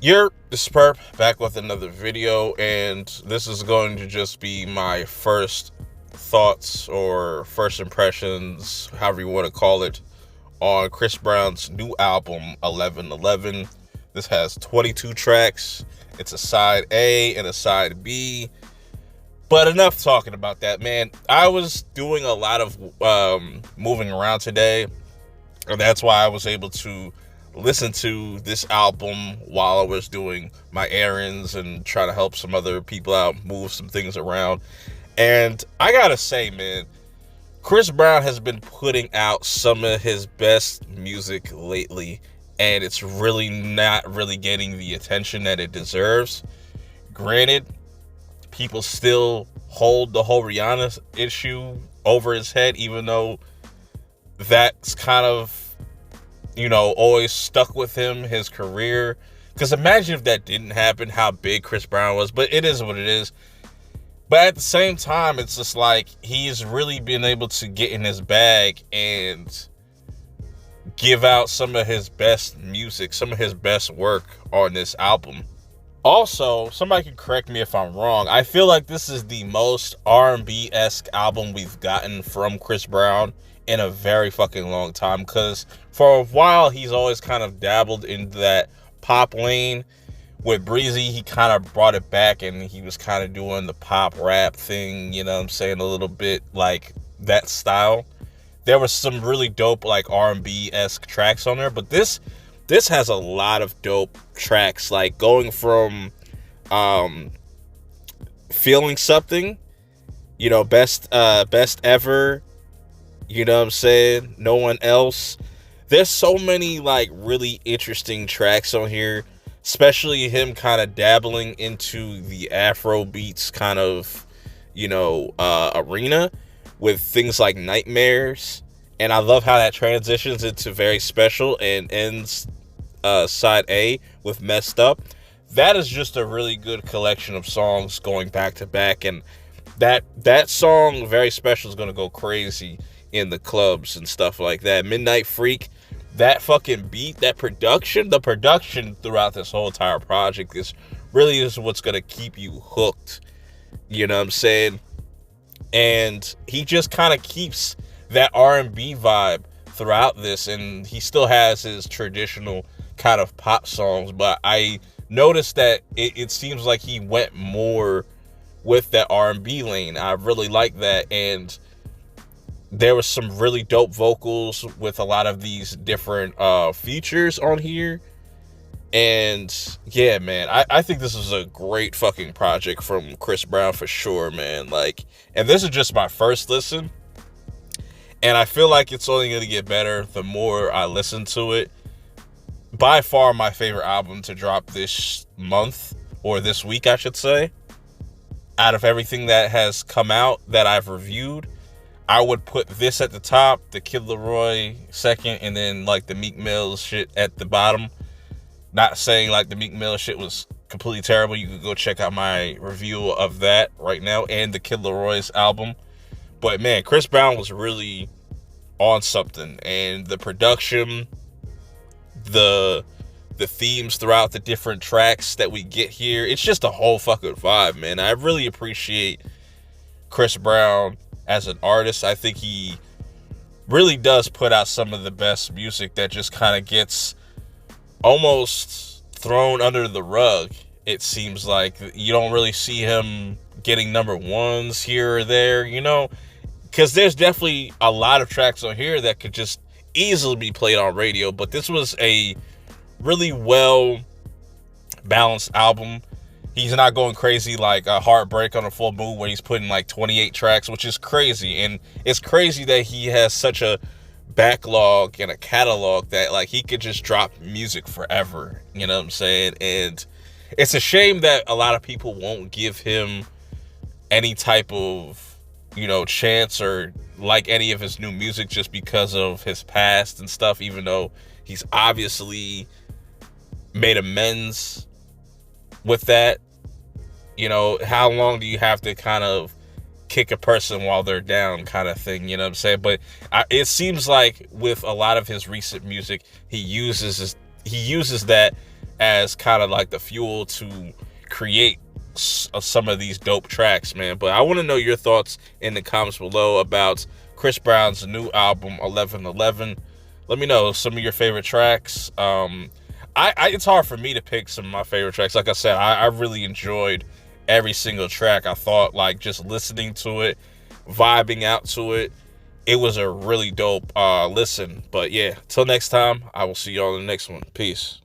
This is Perp back with another video, and this is going to just be my first thoughts or first impressions, however you want to call it, on Chris Brown's new album 1111. This has 22 tracks. It's a side A and a side B. But enough talking about that, man. I was doing a lot of moving around today, and that's why I was able to listen to this album while I was doing my errands and trying to help some other people out, move some things around. And I gotta say, man, Chris Brown has been putting out some of his best music lately, and it's really not really getting the attention that it deserves. Granted, people still hold the whole Rihanna issue over his head, even though that's kind of, always stuck with him, his career. Because imagine if that didn't happen, how big Chris Brown was. But it is what it is. But at the same time, it's just like he's really been able to get in his bag and give out some of his best music, some of his best work on this album. Also, somebody can correct me if I'm wrong, I feel like this is the most R&B-esque album we've gotten from Chris Brown in a very fucking long time, because for a while he's always kind of dabbled into that pop lane. With Breezy, he kind of brought it back, and he was kind of doing the pop rap thing, you know what I'm saying, a little bit like that style. There was some really dope like R&B-esque tracks on there, but this has a lot of dope tracks, like going from Feeling Something, best ever, you know what I'm saying, No One Else. There's so many like really interesting tracks on here, especially him kind of dabbling into the Afro beats kind of, arena with things like Nightmares. And I love how that transitions into Very Special and ends side A with Messed Up. That is just a really good collection of songs going back to back, and that song Very Special is going to go crazy in the clubs and stuff like that. Midnight Freak, that fucking beat, the production throughout this whole entire project is what's going to keep you hooked. You know what I'm saying? And he just kind of keeps that R&B vibe throughout this, and he still has his traditional kind of pop songs, but I noticed that it seems like he went more with that R&B lane. I really like that, and there was some really dope vocals with a lot of these different features on here. And yeah, man, I think this is a great fucking project from Chris Brown for sure, man. Like, and this is just my first listen, and I feel like it's only going to get better the more I listen to it. By far my favorite album to drop this month, or this week I should say. Out of everything that has come out that I've reviewed, I would put this at the top, the Kid Laroi second, and then like the Meek Mill shit at the bottom. Not saying like the Meek Mill shit was completely terrible. You could go check out my review of that right now, and the Kid Laroi's album. But man, Chris Brown was really on something, and the production, the themes throughout the different tracks that we get here, it's just a whole fucking vibe, man. I really appreciate Chris Brown as an artist. I think he really does put out some of the best music that just kind of gets almost thrown under the rug. It seems like you don't really see him getting number ones here or there, because there's definitely a lot of tracks on here that could just easily be played on radio, but this was a really well balanced album. He's not going crazy like a Heartbreak on a Full Moon, where he's putting like 28 tracks, which is crazy. And it's crazy that he has such a backlog and a catalog that like he could just drop music forever, you know what I'm saying? And it's a shame that a lot of people won't give him any type of, chance or like any of his new music just because of his past and stuff, even though he's obviously made amends with that. How long do you have to kind of kick a person while they're down kind of thing, you know what I'm saying? But it seems like with a lot of his recent music, he uses that as kind of like the fuel to create some of these dope tracks, man. But I want to know your thoughts in the comments below about Chris Brown's new album 1111. Let me know some of your favorite tracks. It's hard for me to pick some of my favorite tracks. Like I said, I really enjoyed every single track. I thought like just listening to it, vibing out to it, it was a really dope listen. But yeah, till next time, I will see y'all in the next one. Peace.